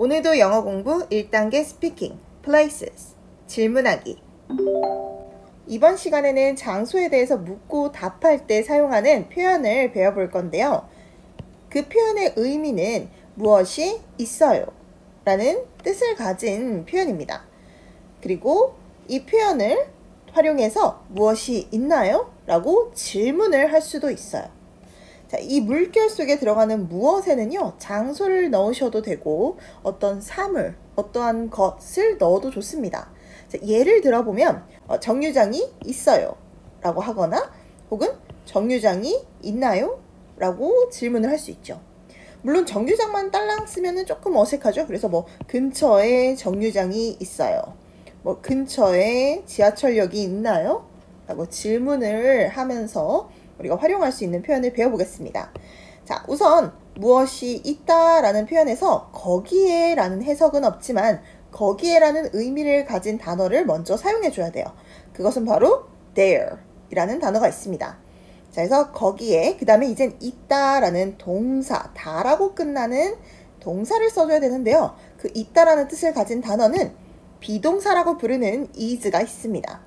오늘도 영어 공부 1단계 스피킹, places, 질문하기. 이번 시간에는 장소에 대해서 묻고 답할 때 사용하는 표현을 배워볼 건데요. 그 표현의 의미는 무엇이 있어요 라는 뜻을 가진 표현입니다. 그리고 이 표현을 활용해서 무엇이 있나요? 라고 질문을 할 수도 있어요. 자, 이 물결 속에 들어가는 무엇에는요, 장소를 넣으셔도 되고 어떤 사물, 어떠한 것을 넣어도 좋습니다. 자, 예를 들어보면 정류장이 있어요 라고 하거나 혹은 정류장이 있나요? 라고 질문을 할 수 있죠. 물론 정류장만 딸랑 쓰면 조금 어색하죠. 그래서 근처에 정류장이 있어요, 근처에 지하철역이 있나요? 라고 질문을 하면서 우리가 활용할 수 있는 표현을 배워보겠습니다. 자, 우선 무엇이 있다 라는 표현에서 거기에 라는 해석은 없지만 거기에 라는 의미를 가진 단어를 먼저 사용해 줘야 돼요. 그것은 바로 there 이라는 단어가 있습니다. 자, 그래서 거기에 그 다음에 이젠 있다 라는 동사, 다라고 끝나는 동사를 써줘야 되는데요. 그 있다 라는 뜻을 가진 단어는 비동사라고 부르는 is가 있습니다.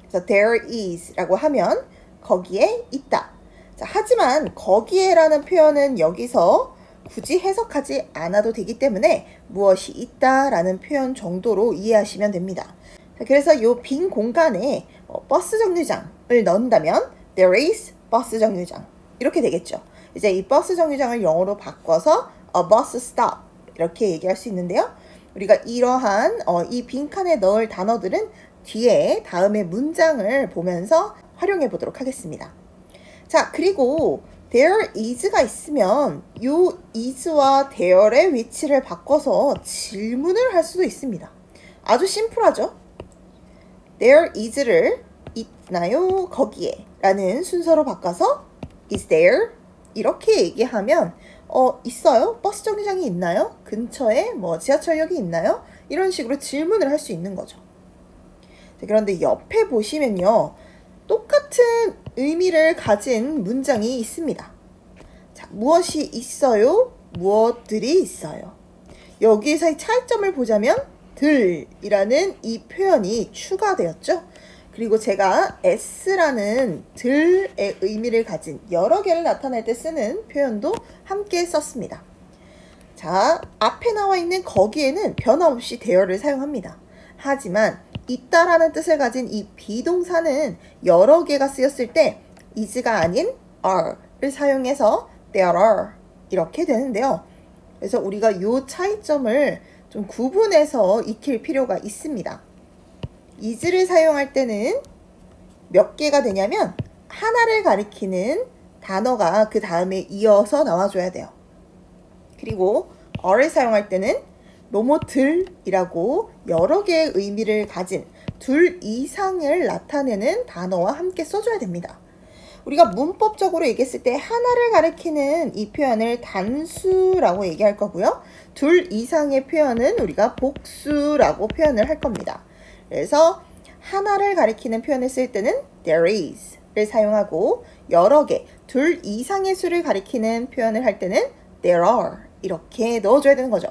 그래서 there is 라고 하면 거기에 있다. 자, 하지만 거기에 라는 표현은 여기서 굳이 해석하지 않아도 되기 때문에 무엇이 있다 라는 표현 정도로 이해하시면 됩니다. 자, 그래서 이 빈 공간에 버스 정류장을 넣는다면 there is 버스 정류장 이렇게 되겠죠. 이제 이 버스 정류장을 영어로 바꿔서 a bus stop 이렇게 얘기할 수 있는데요. 우리가 이러한 이 빈칸에 넣을 단어들은 뒤에 다음의 문장을 보면서 활용해 보도록 하겠습니다. 자, 그리고 there is가 있으면 이 is와 there의 위치를 바꿔서 질문을 할 수도 있습니다. 아주 심플하죠? there is를 있나요? 거기에 라는 순서로 바꿔서 is there? 이렇게 얘기하면 있어요? 버스 정류장이 있나요? 근처에 지하철역이 있나요? 이런 식으로 질문을 할 수 있는 거죠. 자, 그런데 옆에 보시면요, 똑같은 의미를 가진 문장이 있습니다. 자, 무엇이 있어요? 무엇들이 있어요? 여기에서의 차이점을 보자면 들이라는 이 표현이 추가되었죠. 그리고 제가 s라는 들의 의미를 가진 여러 개를 나타낼 때 쓰는 표현도 함께 썼습니다. 자, 앞에 나와 있는 거기에는 변함없이 there를 사용합니다. 하지만 있다라는 뜻을 가진 이 비동사는 여러 개가 쓰였을 때 is가 아닌 are를 사용해서 there are 이렇게 되는데요. 그래서 우리가 이 차이점을 좀 구분해서 익힐 필요가 있습니다. is를 사용할 때는 몇 개가 되냐면 하나를 가리키는 단어가 그 다음에 이어서 나와줘야 돼요. 그리고 are를 사용할 때는 뭐뭐들이라고 여러 개의 의미를 가진 둘 이상을 나타내는 단어와 함께 써줘야 됩니다. 우리가 문법적으로 얘기했을 때 하나를 가리키는 이 표현을 단수라고 얘기할 거고요. 둘 이상의 표현은 우리가 복수라고 표현을 할 겁니다. 그래서 하나를 가리키는 표현을 쓸 때는 there is를 사용하고 여러 개, 둘 이상의 수를 가리키는 표현을 할 때는 there are 이렇게 넣어줘야 되는 거죠.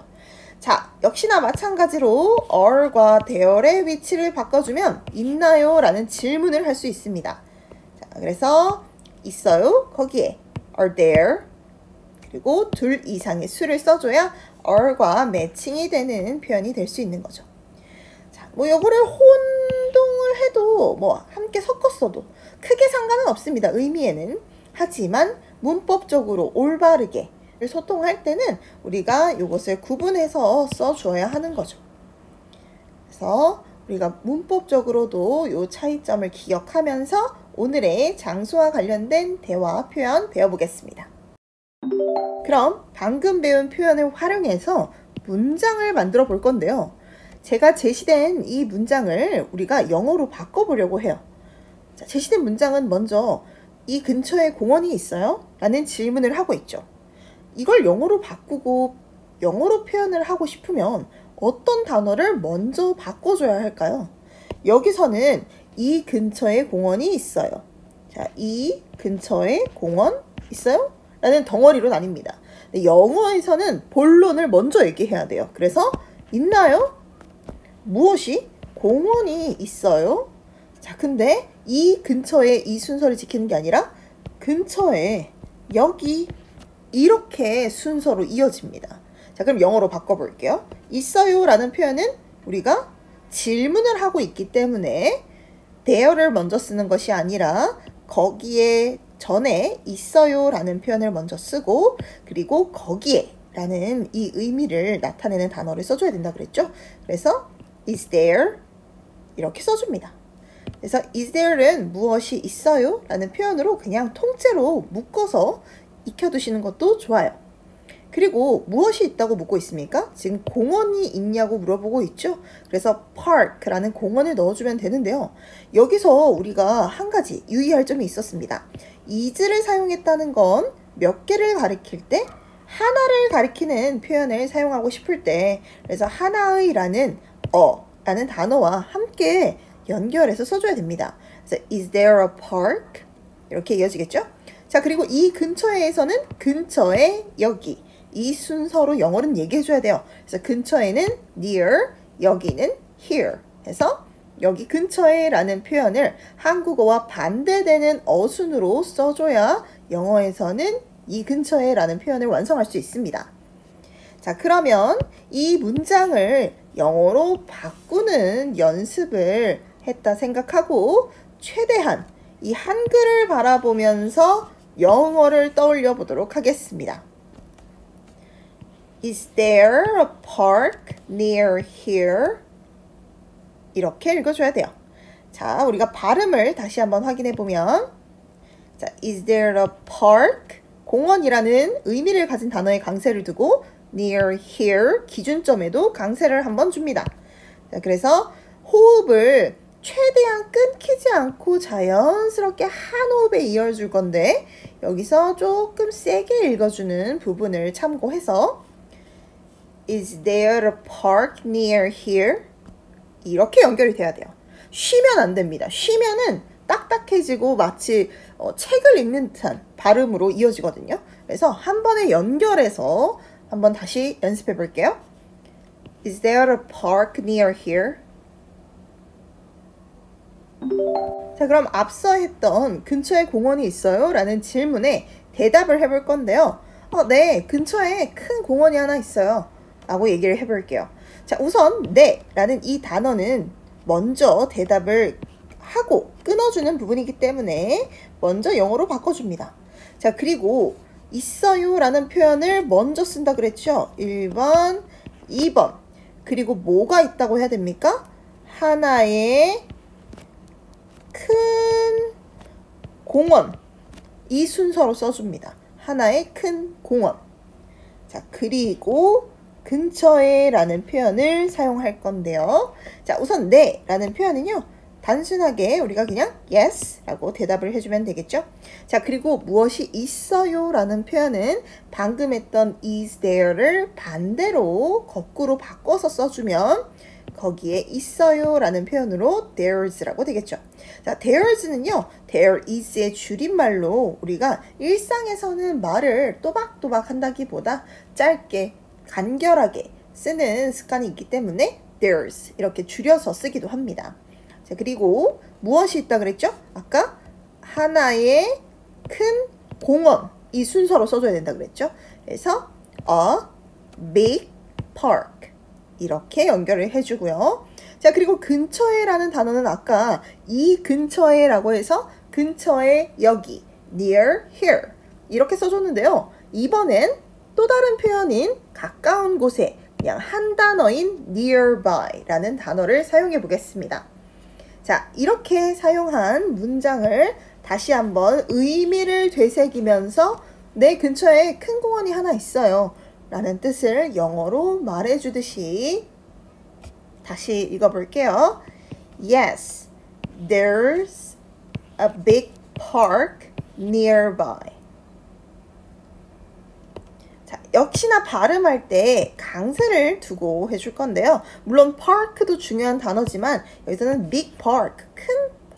자, 역시나 마찬가지로 are과 there의 위치를 바꿔주면 있나요? 라는 질문을 할 수 있습니다. 자, 그래서 있어요? 거기에 are there 그리고 둘 이상의 수를 써줘야 are과 매칭이 되는 표현이 될 수 있는 거죠. 자, 요거를 혼동을 해도 함께 섞었어도 크게 상관은 없습니다. 의미에는. 하지만 문법적으로 올바르게 소통할 때는 우리가 이것을 구분해서 써줘야 하는 거죠. 그래서 우리가 문법적으로도 이 차이점을 기억하면서 오늘의 장소와 관련된 대화 표현 배워보겠습니다. 그럼 방금 배운 표현을 활용해서 문장을 만들어 볼 건데요. 제가 제시된 이 문장을 우리가 영어로 바꿔보려고 해요. 자, 제시된 문장은 먼저 이 근처에 공원이 있어요? 라는 질문을 하고 있죠. 이걸 영어로 바꾸고 영어로 표현을 하고 싶으면 어떤 단어를 먼저 바꿔줘야 할까요? 여기서는 이 근처에 공원이 있어요. 자, 이 근처에 공원 있어요? 라는 덩어리로 나뉩니다. 영어에서는 본론을 먼저 얘기해야 돼요. 그래서 있나요? 무엇이? 공원이 있어요. 자, 근데 이 근처에 이 순서를 지키는 게 아니라 근처에 여기 이렇게 순서로 이어집니다. 자, 그럼 영어로 바꿔볼게요. 있어요 라는 표현은 우리가 질문을 하고 있기 때문에 there를 먼저 쓰는 것이 아니라 거기에 전에 있어요 라는 표현을 먼저 쓰고 그리고 거기에 라는 이 의미를 나타내는 단어를 써줘야 된다 그랬죠? 그래서 is there 이렇게 써줍니다. 그래서 is there는 무엇이 있어요? 라는 표현으로 그냥 통째로 묶어서 익혀두시는 것도 좋아요. 그리고 무엇이 있다고 묻고 있습니까? 지금 공원이 있냐고 물어보고 있죠? 그래서 park라는 공원을 넣어주면 되는데요. 여기서 우리가 한 가지 유의할 점이 있었습니다. is를 사용했다는 건 몇 개를 가리킬 때 하나를 가리키는 표현을 사용하고 싶을 때 그래서 하나의 라는 라는 단어와 함께 연결해서 써줘야 됩니다. 그래서 is there a park? 이렇게 이어지겠죠? 자, 그리고 이 근처에서는 근처에 여기 이 순서로 영어는 얘기해줘야 돼요. 그래서 근처에는 near, 여기는 here 해서 여기 근처에 라는 표현을 한국어와 반대되는 어순으로 써줘야 영어에서는 이 근처에 라는 표현을 완성할 수 있습니다. 자, 그러면 이 문장을 영어로 바꾸는 연습을 했다 생각하고 최대한 이 한글을 바라보면서 영어를 떠올려 보도록 하겠습니다. Is there a park near here? 이렇게 읽어줘야 돼요. 자, 우리가 발음을 다시 한번 확인해 보면 자, is there a park? 공원이라는 의미를 가진 단어에 강세를 두고 near here 기준점에도 강세를 한번 줍니다. 자, 그래서 호흡을 최대한 끊기지 않고 자연스럽게 한 호흡에 이어줄 건데 여기서 조금 세게 읽어주는 부분을 참고해서 Is there a park near here? 이렇게 연결이 돼야 돼요. 쉬면 안 됩니다. 쉬면은 딱딱해지고 마치 책을 읽는 듯한 발음으로 이어지거든요. 그래서 한 번에 연결해서 한번 다시 연습해 볼게요. Is there a park near here? 자, 그럼 앞서 했던 근처에 공원이 있어요? 라는 질문에 대답을 해볼 건데요. 네, 근처에 큰 공원이 하나 있어요. 라고 얘기를 해볼게요. 자, 우선 네 라는 이 단어는 먼저 대답을 하고 끊어주는 부분이기 때문에 먼저 영어로 바꿔줍니다. 자, 그리고 있어요 라는 표현을 먼저 쓴다 그랬죠? 1번, 2번. 그리고 뭐가 있다고 해야 됩니까? 하나의 큰 공원. 이 순서로 써줍니다. 하나의 큰 공원. 자, 그리고 근처에 라는 표현을 사용할 건데요. 자, 우선 네 라는 표현은요. 단순하게 우리가 그냥 yes 라고 대답을 해주면 되겠죠. 자, 그리고 무엇이 있어요 라는 표현은 방금 했던 is there를 반대로 거꾸로 바꿔서 써주면 거기에 있어요 라는 표현으로 there's 라고 되겠죠. 자, there's는요, there is의 줄임말로 우리가 일상에서는 말을 또박또박 한다기보다 짧게 간결하게 쓰는 습관이 있기 때문에 there's 이렇게 줄여서 쓰기도 합니다. 자, 그리고 무엇이 있다 그랬죠? 아까 하나의 큰 공원 이 순서로 써줘야 된다 그랬죠? 그래서 a big park 이렇게 연결을 해주고요. 자, 그리고 근처에 라는 단어는 아까 이 근처에 라고 해서 근처에 여기 near here 이렇게 써줬는데요. 이번엔 또 다른 표현인 가까운 곳에 그냥 한 단어인 nearby 라는 단어를 사용해 보겠습니다. 자, 이렇게 사용한 문장을 다시 한번 의미를 되새기면서 내 근처에 큰 공원이 하나 있어요 라는 뜻을 영어로 말해주듯이 다시 읽어볼게요. Yes, there's a big park nearby. 자, 역시나 발음할 때 강세를 두고 해줄 건데요. 물론 park도 중요한 단어지만 여기서는 big park, 큰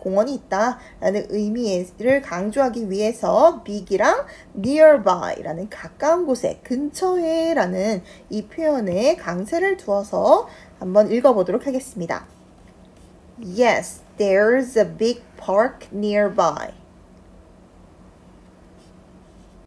공원이 있다 라는 의미를 강조하기 위해서 big이랑 nearby 라는 가까운 곳에, 근처에 라는 이 표현에 강세를 두어서 한번 읽어보도록 하겠습니다. Yes, there's a big park nearby.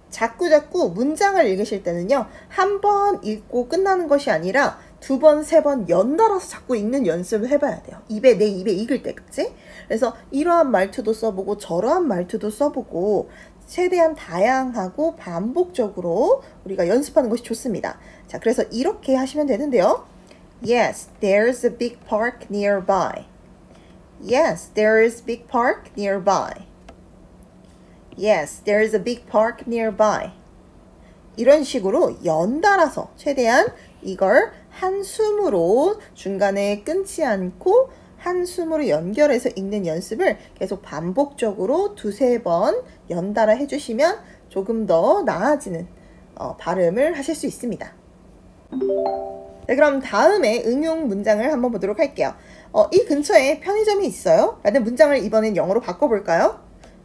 자꾸 문장을 읽으실 때는요, 한 번 읽고 끝나는 것이 아니라 두 번, 세 번 연달아서 자꾸 읽는 연습을 해봐야 돼요. 내 입에 익을 때까지. 그래서 이러한 말투도 써보고 저러한 말투도 써보고 최대한 다양하고 반복적으로 우리가 연습하는 것이 좋습니다. 자, 그래서 이렇게 하시면 되는데요. Yes, there's a big park nearby. Yes, there is a big park nearby. Yes, there is a big park nearby. 이런 식으로 연달아서 최대한 이걸 한숨으로 중간에 끊지 않고 한숨으로 연결해서 읽는 연습을 계속 반복적으로 두세 번 연달아 해주시면 조금 더 나아지는 발음을 하실 수 있습니다. 네, 그럼 다음에 응용 문장을 한번 보도록 할게요. 이 근처에 편의점이 있어요? 라는 문장을 이번엔 영어로 바꿔볼까요?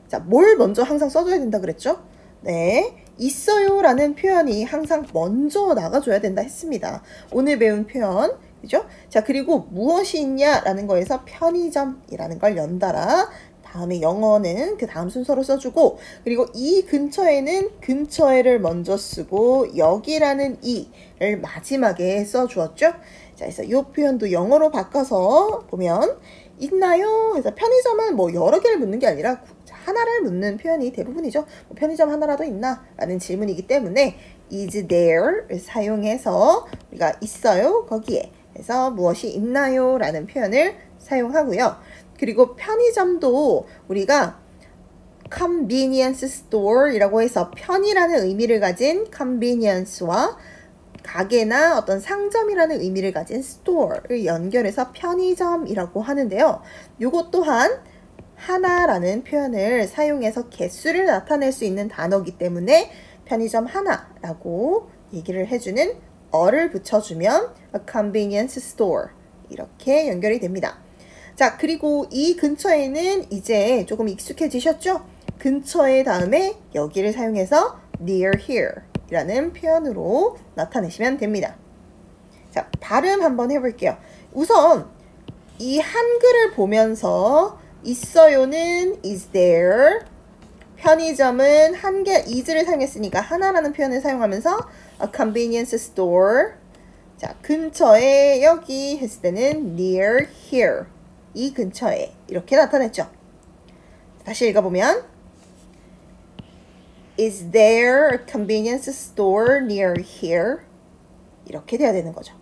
자, 뭘 먼저 항상 써줘야 된다 그랬죠? 네, 있어요 라는 표현이 항상 먼저 나가줘야 된다 했습니다. 오늘 배운 표현, 그죠? 자, 그리고 무엇이 있냐 라는 거에서 편의점이라는 걸 연달아, 다음에 영어는 그 다음 순서로 써주고, 그리고 이 근처에는 근처에를 먼저 쓰고 여기라는 이를 마지막에 써주었죠? 자, 그래서 이 표현도 영어로 바꿔서 보면 있나요? 그래서 편의점은 뭐 여러 개를 묻는 게 아니라 하나를 묻는 표현이 대부분이죠. 뭐 편의점 하나라도 있나? 라는 질문이기 때문에 is there를 사용해서 우리가 있어요 거기에 해서 무엇이 있나요? 라는 표현을 사용하고요. 그리고 편의점도 우리가 convenience store 이라고 해서 편이라는 의미를 가진 convenience와 가게나 어떤 상점이라는 의미를 가진 store를 연결해서 편의점이라고 하는데요. 이것 또한 하나라는 표현을 사용해서 개수를 나타낼 수 있는 단어이기 때문에 편의점 하나라고 얘기를 해주는 어를 붙여주면 a convenience store 이렇게 연결이 됩니다. 자, 그리고 이 근처에는 이제 조금 익숙해지셨죠? 근처에 다음에 여기를 사용해서 near here 이라는 표현으로 나타내시면 됩니다. 자, 발음 한번 해볼게요. 우선 이 한글을 보면서 있어요는 is there, 편의점은 한 개, is를 사용했으니까 하나라는 표현을 사용하면서 a convenience store. 자, 근처에 여기 했을 때는 near here, 이 근처에 이렇게 나타냈죠. 다시 읽어보면 is there a convenience store near here? 이렇게 돼야 되는 거죠.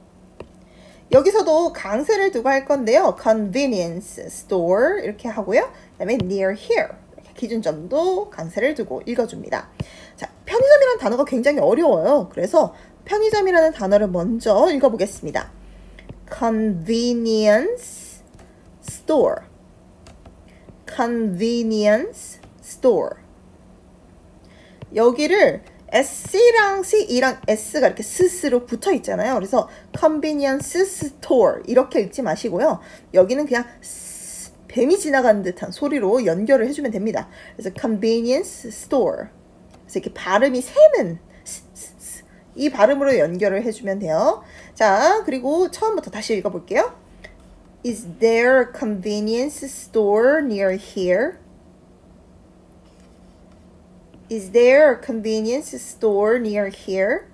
여기서도 강세를 두고 할 건데요. convenience store 이렇게 하고요. 그 다음에 near here 이렇게 기준점도 강세를 두고 읽어줍니다. 자, 편의점이라는 단어가 굉장히 어려워요. 그래서 편의점이라는 단어를 먼저 읽어보겠습니다. convenience store, convenience store. 여기를 S랑 C랑 S가 이렇게 스스로 붙어 있잖아요. 그래서 convenience store 이렇게 읽지 마시고요. 여기는 그냥 뱀이 지나가는 듯한 소리로 연결을 해주면 됩니다. 그래서 convenience store. 그래서 이렇게 발음이 새는 이 발음으로 연결을 해주면 돼요. 자, 그리고 처음부터 다시 읽어볼게요. Is there a convenience store near here? Is there a convenience store near here?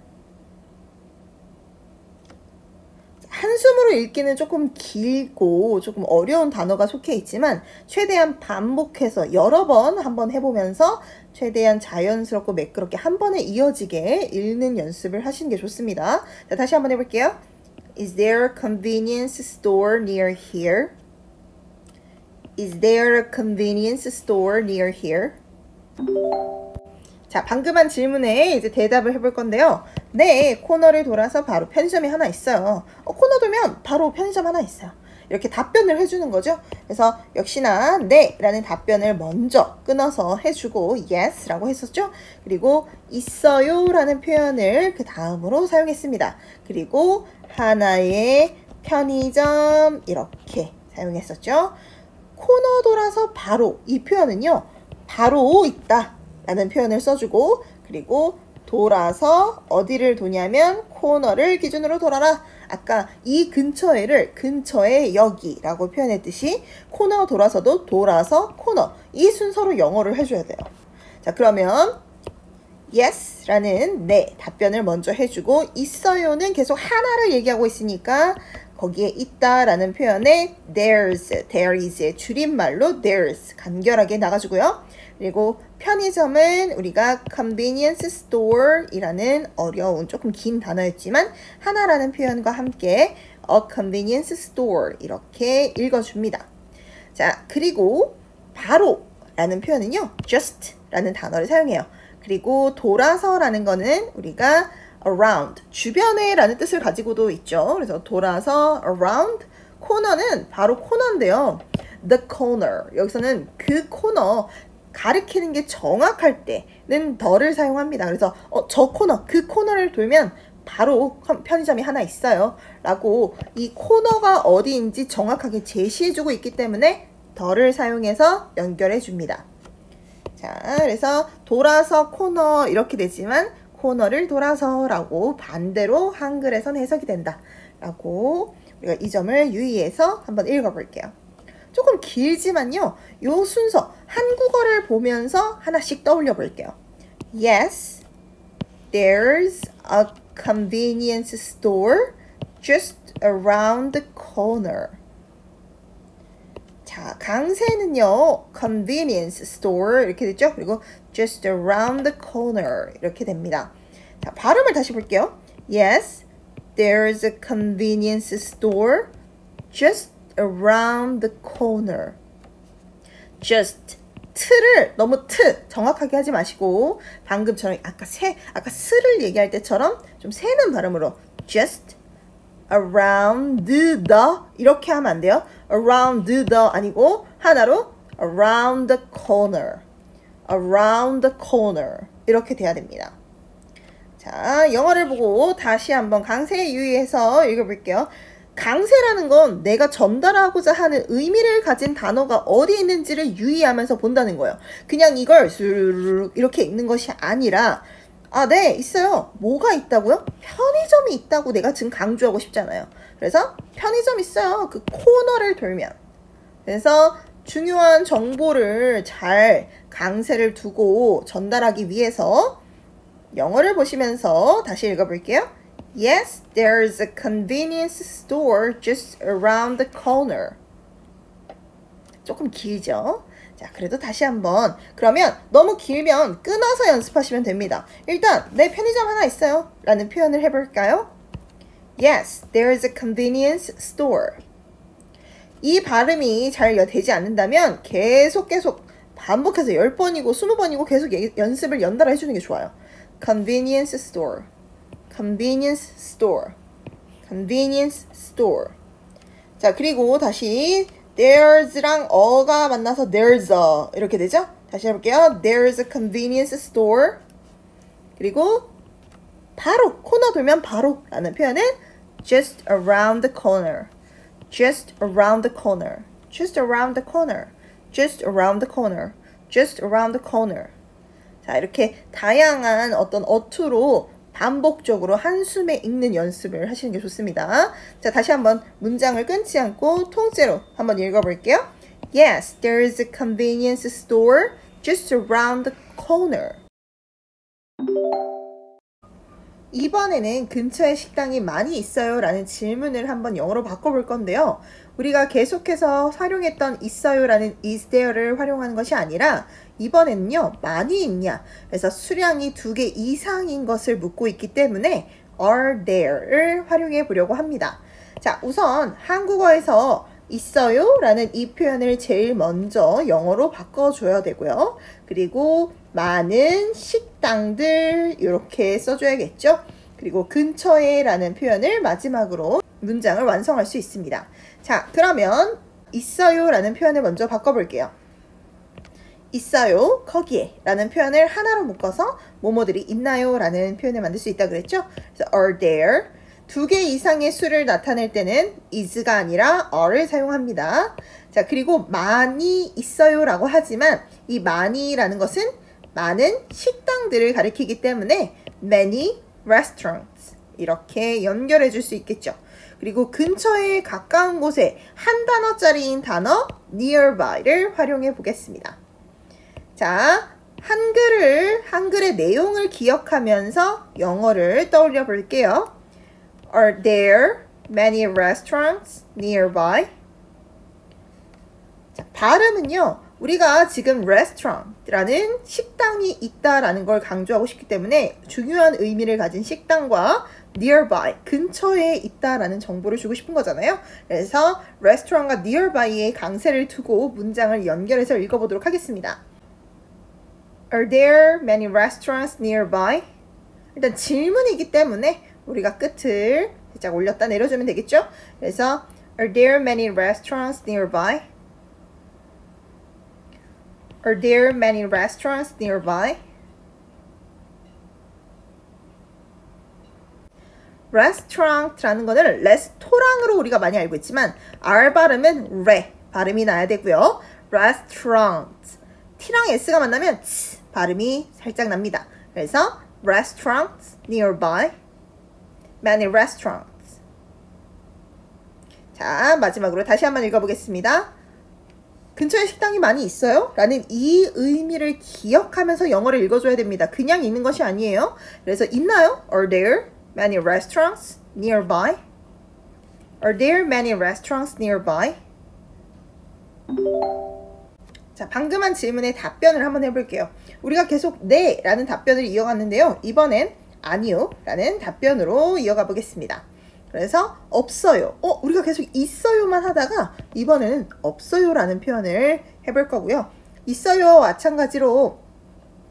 한숨으로 읽기는 조금 길고 조금 어려운 단어가 속해 있지만 최대한 반복해서 여러 번 한번 해보면서 최대한 자연스럽고 매끄럽게 한 번에 이어지게 읽는 연습을 하시는 게 좋습니다. 자, 다시 한번 해볼게요. Is there a convenience store near here? Is there a convenience store near here? 자, 방금 한 질문에 이제 대답을 해볼 건데요. 네, 코너를 돌아서 바로 편의점이 하나 있어요. 코너 돌면 바로 편의점 하나 있어요. 이렇게 답변을 해주는 거죠. 그래서 역시나 네 라는 답변을 먼저 끊어서 해주고 yes 라고 했었죠. 그리고 있어요 라는 표현을 그 다음으로 사용했습니다. 그리고 하나의 편의점 이렇게 사용했었죠. 코너 돌아서 바로 이 표현은요. 바로 있다 라는 표현을 써주고 그리고 돌아서 어디를 도냐면 코너를 기준으로 돌아라. 아까 이 근처에를 근처에 여기라고 표현했듯이 코너 돌아서도 돌아서 코너 이 순서로 영어를 해줘야 돼요. 자 그러면 yes 라는 네 답변을 먼저 해주고 있어요는 계속 하나를 얘기하고 있으니까 거기에 있다 라는 표현에 there is의 줄임말로 there's 간결하게 나가주고요. 그리고 편의점은 우리가 convenience store 이라는 어려운 조금 긴 단어였지만 하나라는 표현과 함께 a convenience store 이렇게 읽어줍니다. 자 그리고 바로 라는 표현은요 just 라는 단어를 사용해요. 그리고 돌아서 라는 거는 우리가 around 주변에 라는 뜻을 가지고도 있죠. 그래서 돌아서 around 코너는 바로 코너인데요. the corner 여기서는 그 코너 가리키는 게 정확할 때는 the를 사용합니다. 그래서 저 코너 그 코너를 돌면 바로 편의점이 하나 있어요 라고 이 코너가 어디인지 정확하게 제시해주고 있기 때문에 the를 사용해서 연결해 줍니다. 자 그래서 돌아서 코너 이렇게 되지만 코너를 돌아서 라고 반대로 한글에선 해석이 된다 라고 우리가 이 점을 유의해서 한번 읽어볼게요. 조금 길지만요 요 순서 한국어를 보면서 하나씩 떠올려 볼게요. Yes, there's a convenience store just around the corner. 자, 강세는요 convenience store 이렇게 됐죠? 그리고 just around the corner 이렇게 됩니다. 자, 발음을 다시 볼게요. Yes, there's a convenience store just around the corner. just 트를 너무 정확하게 하지 마시고 방금처럼 아까 스를 얘기할 때처럼 좀 새는 발음으로 just around the 이렇게 하면 안 돼요. around the 아니고 하나로 around the corner around the corner 이렇게 돼야 됩니다. 자, 영어를 보고 다시 한번 강세에 유의해서 읽어볼게요. 강세라는 건 내가 전달하고자 하는 의미를 가진 단어가 어디 있는지를 유의하면서 본다는 거예요. 그냥 이걸 스르륵 이렇게 읽는 것이 아니라 네, 있어요. 뭐가 있다고요? 편의점이 있다고 내가 지금 강조하고 싶잖아요. 그래서 편의점 있어요. 그 코너를 돌면. 그래서 중요한 정보를 잘 강세를 두고 전달하기 위해서 영어를 보시면서 다시 읽어볼게요. Yes, there's a convenience store just around the corner. 조금 길죠? 자, 그래도 다시 한번. 그러면 너무 길면 끊어서 연습하시면 됩니다. 일단 내 편의점 하나 있어요 라는 표현을 해볼까요? Yes, there's a convenience store. 이 발음이 잘 되지 않는다면 계속 반복해서 10번이고 20번이고 계속 연습을 연달아 해주는 게 좋아요. Convenience store. Convenience store. Convenience store. 자, 그리고 다시 there's랑 어가 만나서 there's a 이렇게 되죠? 다시 해볼게요. There's a convenience store. 그리고 바로 코너 돌면 바로 라는 표현은 just around the corner. Just around the corner. Just around the corner. Just around the corner. Just around the corner. 자, 이렇게 다양한 어떤 어투로 반복적으로 한숨에 읽는 연습을 하시는 게 좋습니다. 자, 다시 한번 문장을 끊지 않고 통째로 한번 읽어볼게요. Yes, there is a convenience store just around the corner. 이번에는 근처에 식당이 많이 있어요 라는 질문을 한번 영어로 바꿔볼 건데요. 우리가 계속해서 활용했던 있어요 라는 is there를 활용하는 것이 아니라 이번에는요 많이 있냐 그래서 수량이 2개 이상인 것을 묻고 있기 때문에 are there를 활용해 보려고 합니다. 자, 우선 한국어에서 있어요 라는 이 표현을 제일 먼저 영어로 바꿔줘야 되고요. 그리고 많은 식당들 이렇게 써줘야겠죠. 그리고 근처에 라는 표현을 마지막으로 문장을 완성할 수 있습니다. 자, 그러면 있어요 라는 표현을 먼저 바꿔볼게요. 있어요 거기에 라는 표현을 하나로 묶어서 뭐뭐들이 있나요 라는 표현을 만들 수 있다 그랬죠. 그래서 are there. 두 개 이상의 수를 나타낼 때는 is가 아니라 are를 사용합니다. 자, 그리고 많이 있어요 라고 하지만 이 많이라는 것은 많은 식당들을 가리키기 때문에 many restaurants 이렇게 연결해 줄 수 있겠죠. 그리고 근처에 가까운 곳에 한 단어짜리인 단어 nearby를 활용해 보겠습니다. 자, 한글의 내용을 기억하면서 영어를 떠올려 볼게요. Are there many restaurants nearby? 자, 발음은요. 우리가 지금 restaurant라는 식당이 있다라는 걸 강조하고 싶기 때문에 중요한 의미를 가진 식당과 nearby, 근처에 있다라는 정보를 주고 싶은 거잖아요. 그래서 restaurant과 nearby에 강세를 두고 문장을 연결해서 읽어보도록 하겠습니다. Are there many restaurants nearby? 일단 질문이기 때문에 우리가 끝을 살짝 올렸다 내려주면 되겠죠? 그래서 Are there many restaurants nearby? Are there many restaurants nearby? restaurant라는 거는 레스토랑으로 우리가 많이 알고 있지만 R 발음은 레 발음이 나야 되고요. restaurant T랑 S가 만나면 츠 발음이 살짝 납니다. 그래서 restaurants nearby many restaurants. 자, 마지막으로 다시 한번 읽어보겠습니다. 근처에 식당이 많이 있어요? 라는 이 의미를 기억하면서 영어를 읽어줘야 됩니다. 그냥 읽는 것이 아니에요. 그래서 있나요? Are there many restaurants nearby? Are there many restaurants nearby? 자, 방금 한 질문에 답변을 한번 해볼게요. 우리가 계속 네 라는 답변을 이어갔는데요. 이번엔 아니요 라는 답변으로 이어가 보겠습니다. 그래서 없어요. 우리가 계속 있어요만 하다가 이번에는 없어요 라는 표현을 해볼 거고요. 있어요와 마찬가지로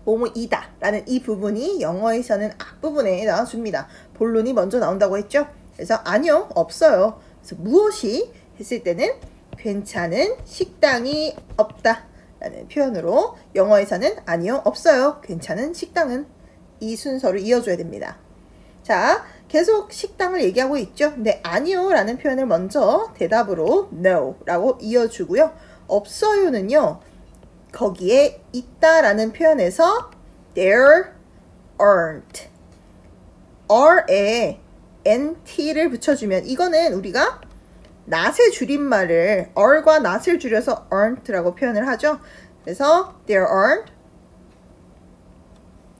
뭐뭐이다 라는 이 부분이 영어에서는 앞부분에 나와줍니다. 본론이 먼저 나온다고 했죠. 그래서 아니요 없어요. 그래서 무엇이 했을 때는 괜찮은 식당이 없다 라는 표현으로 영어에서는 아니요 없어요 괜찮은 식당은 이 순서를 이어줘야 됩니다. 자, 계속 식당을 얘기하고 있죠. 근데 아니요 라는 표현을 먼저 대답으로 no 라고 이어주고요. 없어요는요. 거기에 있다라는 표현에서 there aren't r에 nt를 붙여주면 이거는 우리가 not의 줄임말을 are과 not을 줄여서 aren't라고 표현을 하죠. 그래서 there aren't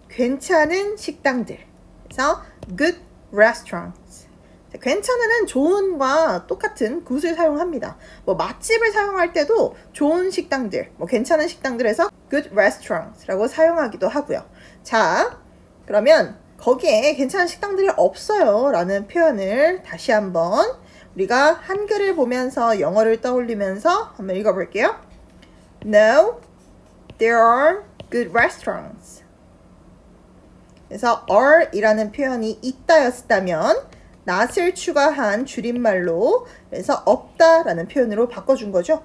괜찮은 식당들. 그래서 good restaurants. 괜찮은은 좋은과 똑같은 good을 사용합니다. 뭐 맛집을 사용할 때도 좋은 식당들, 뭐 괜찮은 식당들에서 good restaurants라고 사용하기도 하고요. 자, 그러면 거기에 괜찮은 식당들이 없어요 라는 표현을 다시 한번 우리가 한글을 보면서 영어를 떠올리면서 한번 읽어볼게요. No, there aren't good restaurants. 그래서 are 이라는 표현이 있다였다면 not을 추가한 줄임말로 그래서 없다 라는 표현으로 바꿔준 거죠.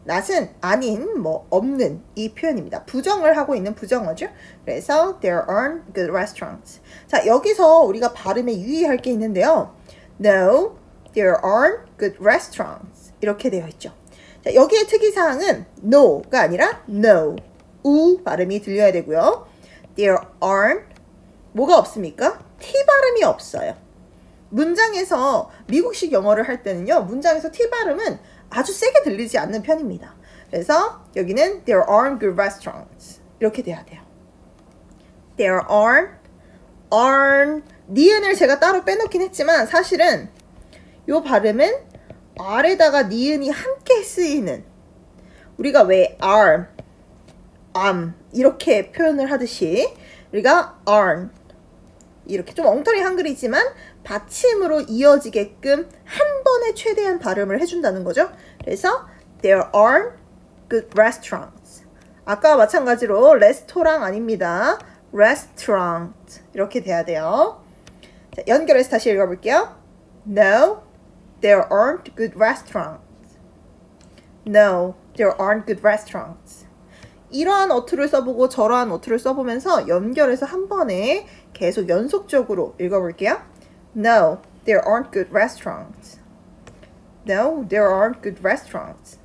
not은 아닌, 뭐 없는 이 표현입니다. 부정을 하고 있는 부정어죠. 그래서 there aren't good restaurants. 자, 여기서 우리가 발음에 유의할 게 있는데요. No, there aren't good restaurants. 이렇게 되어 있죠. 자, 여기의 특이사항은 no가 아니라 no, 우 발음이 들려야 되고요. There aren't 뭐가 없습니까? T 발음이 없어요. 문장에서 미국식 영어를 할 때는요. 문장에서 T 발음은 아주 세게 들리지 않는 편입니다. 그래서 여기는 there aren't good restaurants 이렇게 돼야 돼요. There aren't 니은을 제가 따로 빼놓긴 했지만 사실은 이 발음은 R에다가 니은이 함께 쓰이는 우리가 왜 are, 이렇게 표현을 하듯이 우리가 aren't 이렇게 좀 엉터리 한글이지만 받침으로 이어지게끔 한 번에 최대한 발음을 해준다는 거죠. 그래서 there aren't good restaurants. 아까와 마찬가지로 레스토랑 아닙니다. restaurant 이렇게 돼야 돼요. 자, 연결해서 다시 읽어볼게요. No, there aren't good restaurants. No, there aren't good restaurants. 이러한 어투를 써보고 저러한 어투를 써보면서 연결해서 한 번에 계속 연속적으로 읽어볼게요. No, there aren't good restaurants. No, there aren't good restaurants.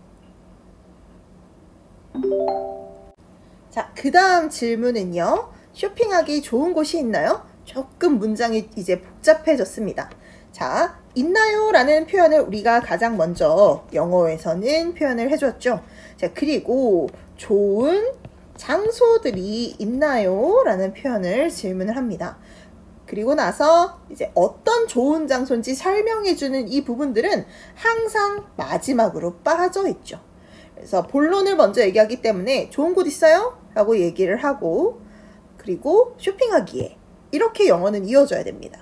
자, 그 다음 질문은요. 쇼핑하기 좋은 곳이 있나요? 조금 문장이 이제 복잡해졌습니다. 자, 있나요? 라는 표현을 우리가 가장 먼저 영어에서는 표현을 해줬죠. 자, 그리고 좋은 장소들이 있나요? 라는 표현을 질문을 합니다. 그리고 나서 이제 어떤 좋은 장소인지 설명해주는 이 부분들은 항상 마지막으로 빠져 있죠. 그래서 본론을 먼저 얘기하기 때문에 좋은 곳 있어요? 라고 얘기를 하고 그리고 쇼핑하기에 이렇게 영어는 이어져야 됩니다.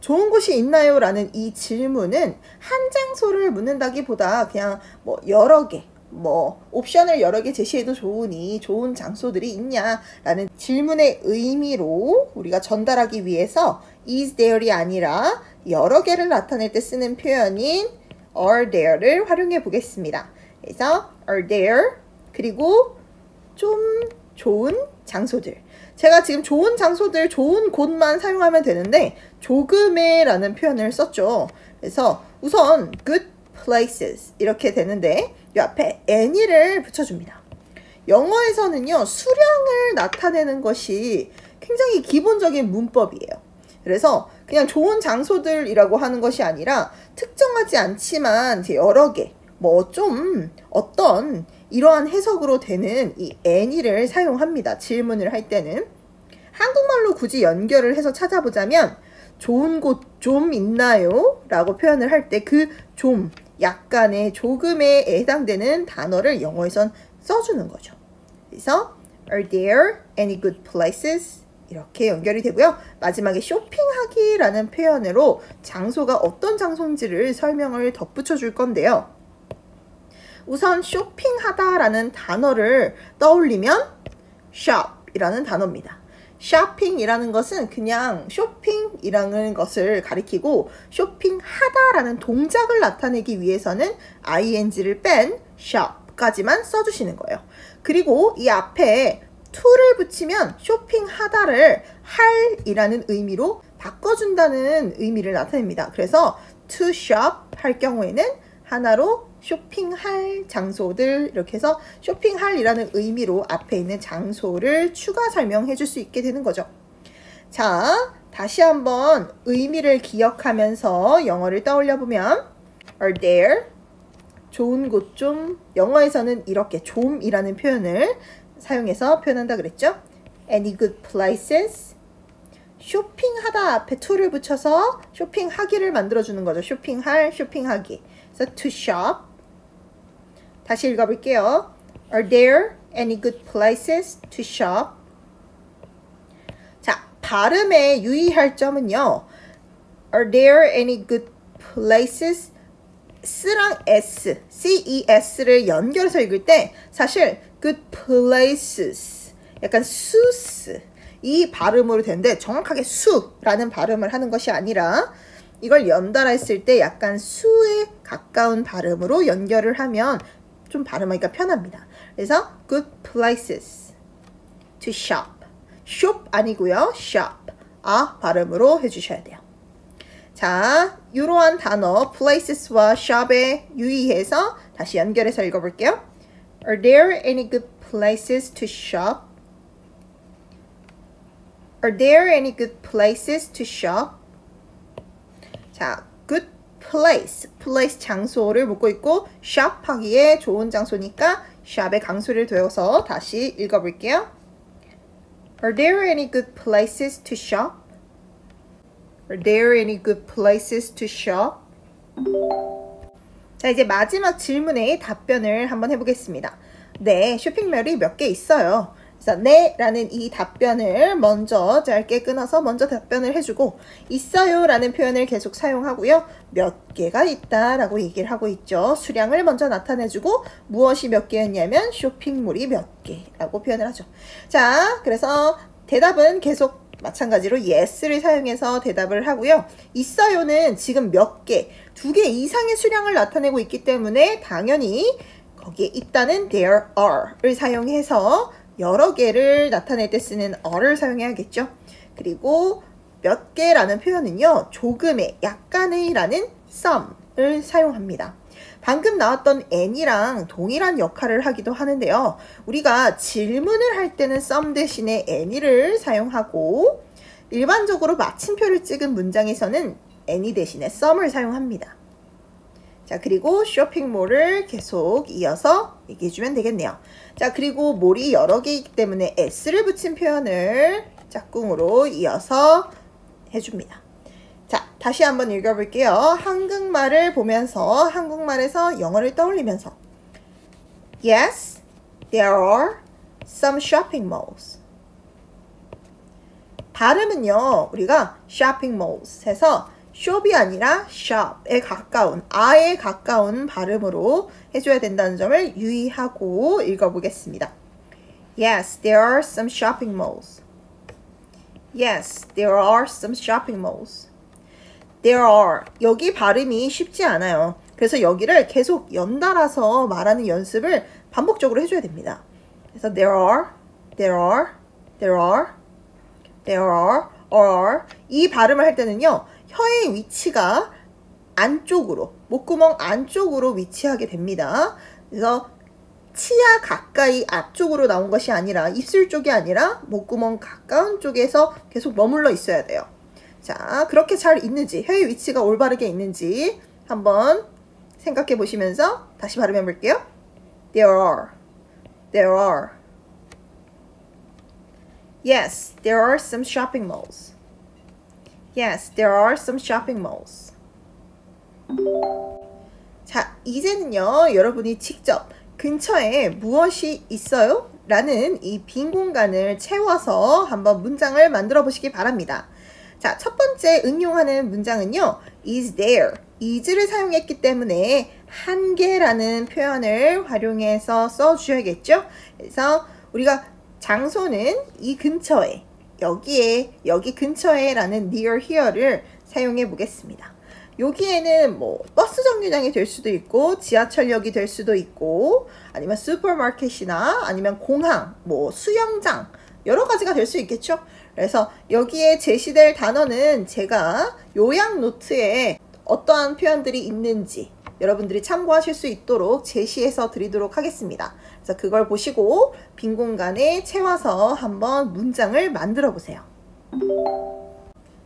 좋은 곳이 있나요? 라는 이 질문은 한 장소를 묻는다기보다 그냥 여러 개, 옵션을 여러 개 제시해도 좋으니 좋은 장소들이 있냐? 라는 질문의 의미로 우리가 전달하기 위해서 is there이 아니라 여러 개를 나타낼 때 쓰는 표현인 are there를 활용해 보겠습니다. 그래서 are there 그리고 좀 좋은 장소들. 제가 지금 좋은 장소들, 좋은 곳만 사용하면 되는데 조금의 라는 표현을 썼죠. 그래서 우선 good places 이렇게 되는데 이 앞에 any를 붙여줍니다. 영어에서는요. 수량을 나타내는 것이 굉장히 기본적인 문법이에요. 그래서 그냥 좋은 장소들이라고 하는 것이 아니라 특정하지 않지만 이제 여러 개, 어떤 이러한 해석으로 되는 이 any를 사용합니다. 질문을 할 때는. 한국말로 굳이 연결을 해서 찾아보자면 좋은 곳 좀 있나요? 라고 표현을 할 때 그 좀, 약간의 조금에 해당되는 단어를 영어에선 써주는 거죠. 그래서 Are there any good places? 이렇게 연결이 되고요. 마지막에 쇼핑하기라는 표현으로 장소가 어떤 장소인지를 설명을 덧붙여 줄 건데요. 우선 쇼핑하다라는 단어를 떠올리면 shop이라는 단어입니다. 쇼핑이라는 것은 그냥 쇼핑이라는 것을 가리키고 쇼핑하다라는 동작을 나타내기 위해서는 ing를 뺀 shop까지만 써주시는 거예요. 그리고 이 앞에 to를 붙이면 쇼핑하다를 할이라는 의미로 바꿔준다는 의미를 나타냅니다. 그래서 to shop 할 경우에는 하나로 쇼핑할 장소들 이렇게 해서 쇼핑할이라는 의미로 앞에 있는 장소를 추가 설명해 줄 수 있게 되는 거죠. 자, 다시 한번 의미를 기억하면서 영어를 떠올려 보면 are there 좋은 곳 좀 영어에서는 이렇게 좀이라는 표현을 사용해서 표현한다 그랬죠. any good places 쇼핑하다 앞에 to를 붙여서 쇼핑하기를 만들어주는 거죠. 쇼핑할, 쇼핑하기. 그래서 to shop 다시 읽어볼게요. Are there any good places to shop? 자, 발음에 유의할 점은요. Are there any good places? S랑 S, CES를 연결해서 읽을 때 사실 good places, 약간 수스 이 발음으로 되는데 정확하게 수라는 발음을 하는 것이 아니라 이걸 연달아 했을 때 약간 수에 가까운 발음으로 연결을 하면 좀 발음하기가 편합니다. 그래서 good places to shop. shop 아니고요. shop. 아 발음으로 해주셔야 돼요. 자, 이러한 단어 places와 shop에 유의해서 다시 연결해서 읽어볼게요. Are there any good places to shop? Are there any good places to shop? 자, good place 장소를 묻고 있고 shop 하기에 좋은 장소니까 shop에 강수를 두어서 다시 읽어볼게요. Are there any good places to shop? Are there any good places to shop? 자, 이제 마지막 질문에 답변을 한번 해보겠습니다. 네, 쇼핑몰이 몇 개 있어요. 그래서 네 라는 이 답변을 먼저 짧게 끊어서 먼저 답변을 해주고 있어요 라는 표현을 계속 사용하고요. 몇 개가 있다 라고 얘기를 하고 있죠. 수량을 먼저 나타내주고 무엇이 몇 개였냐면 쇼핑몰이 몇 개라고 표현을 하죠. 자, 그래서 대답은 계속 마찬가지로 yes를 사용해서 대답을 하고요. 있어요는 지금 몇 개, 2개 이상의 수량을 나타내고 있기 때문에 당연히 거기에 있다는 there are를 사용해서 여러 개를 나타낼 때 쓰는 are를 사용해야겠죠. 그리고 몇 개라는 표현은요, 조금의, 약간의 라는 some을 사용합니다. 방금 나왔던 any랑 동일한 역할을 하기도 하는데요. 우리가 질문을 할 때는 some 대신에 any를 사용하고 일반적으로 마침표를 찍은 문장에서는 any 대신에 some을 사용합니다. 자, 그리고 쇼핑몰을 계속 이어서 얘기해주면 되겠네요. 자, 그리고 몰이 여러 개이기 때문에 s를 붙인 표현을 짝꿍으로 이어서 해줍니다. 자, 다시 한번 읽어볼게요. 한국말을 보면서 한국말에서 영어를 떠올리면서 Yes, there are some shopping malls. 발음은요, 우리가 shopping malls 해서 shop이 아니라 shop에 가까운, 아에 가까운 발음으로 해줘야 된다는 점을 유의하고 읽어보겠습니다. Yes, there are some shopping malls. Yes, there are some shopping malls. There are. 여기 발음이 쉽지 않아요. 그래서 여기를 계속 연달아서 말하는 연습을 반복적으로 해줘야 됩니다. 그래서 there are, there are, there are, there are. 이 발음을 할 때는요, 혀의 위치가 안쪽으로, 목구멍 안쪽으로 위치하게 됩니다. 그래서 치아 가까이 앞쪽으로 나온 것이 아니라, 입술 쪽이 아니라 목구멍 가까운 쪽에서 계속 머물러 있어야 돼요. 자, 그렇게 잘 있는지, 혀의 위치가 올바르게 있는지 한번 생각해 보시면서 다시 발음해 볼게요. There are, there are. Yes, there are some shopping malls. Yes, there are some shopping malls. 자, 이제는요, 여러분이 직접 근처에 무엇이 있어요? 라는 이 빈 공간을 채워서 한번 문장을 만들어 보시기 바랍니다. 자, 첫 번째 응용하는 문장은요, is there, is를 사용했기 때문에 한 개라는 표현을 활용해서 써주셔야겠죠? 그래서 우리가 장소는 이 근처에, 여기에, 여기 근처에 라는 near here를 사용해 보겠습니다. 여기에는 뭐 버스 정류장이 될 수도 있고 지하철역이 될 수도 있고 아니면 슈퍼마켓이나 아니면 공항, 뭐 수영장 여러 가지가 될 수 있겠죠. 그래서 여기에 제시될 단어는 제가 요약 노트에 어떠한 표현들이 있는지 여러분들이 참고하실 수 있도록 제시해서 드리도록 하겠습니다. 그래서 그걸 보시고 빈 공간에 채워서 한번 문장을 만들어 보세요.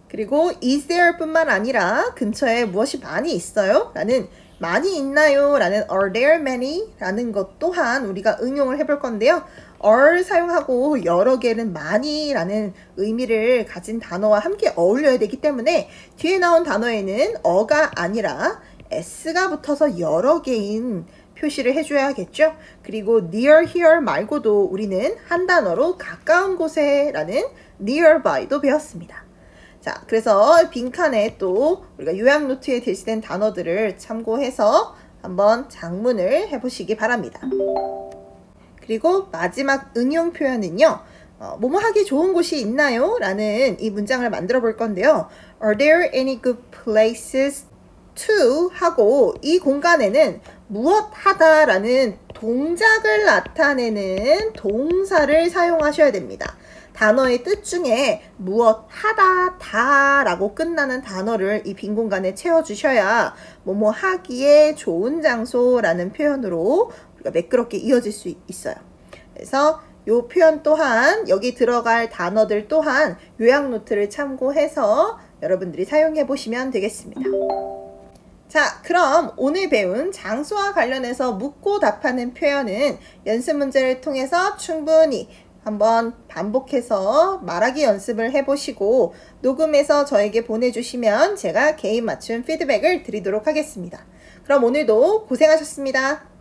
그리고 is there 뿐만 아니라 근처에 무엇이 많이 있어요? 라는 많이 있나요? 라는 are there many? 라는 것 또한 우리가 응용을 해볼 건데요. are 사용하고 여러 개는 많이 라는 의미를 가진 단어와 함께 어울려야 되기 때문에 뒤에 나온 단어에는 어가 아니라 s가 붙어서 여러 개인 표시를 해줘야겠죠. 그리고 near here 말고도 우리는 한 단어로 가까운 곳에 라는 nearby도 배웠습니다. 자, 그래서 빈칸에 또 우리가 요약 노트에 제시된 단어들을 참고해서 한번 작문을 해보시기 바랍니다. 그리고 마지막 응용 표현은요. 뭐뭐 하기 좋은 곳이 있나요? 라는 이 문장을 만들어 볼 건데요. Are there any good places to 하고 이 공간에는 무엇 하다 라는 동작을 나타내는 동사를 사용하셔야 됩니다. 단어의 뜻 중에 무엇 하다 다 라고 끝나는 단어를 이 빈 공간에 채워주셔야 뭐뭐 하기에 좋은 장소라는 표현으로 우리가 매끄럽게 이어질 수 있어요. 그래서 이 표현 또한 여기 들어갈 단어들 또한 요약 노트를 참고해서 여러분들이 사용해 보시면 되겠습니다. 자, 그럼 오늘 배운 장소와 관련해서 묻고 답하는 표현은 연습 문제를 통해서 충분히 한번 반복해서 말하기 연습을 해보시고 녹음해서 저에게 보내주시면 제가 개인 맞춤 피드백을 드리도록 하겠습니다. 그럼 오늘도 고생하셨습니다.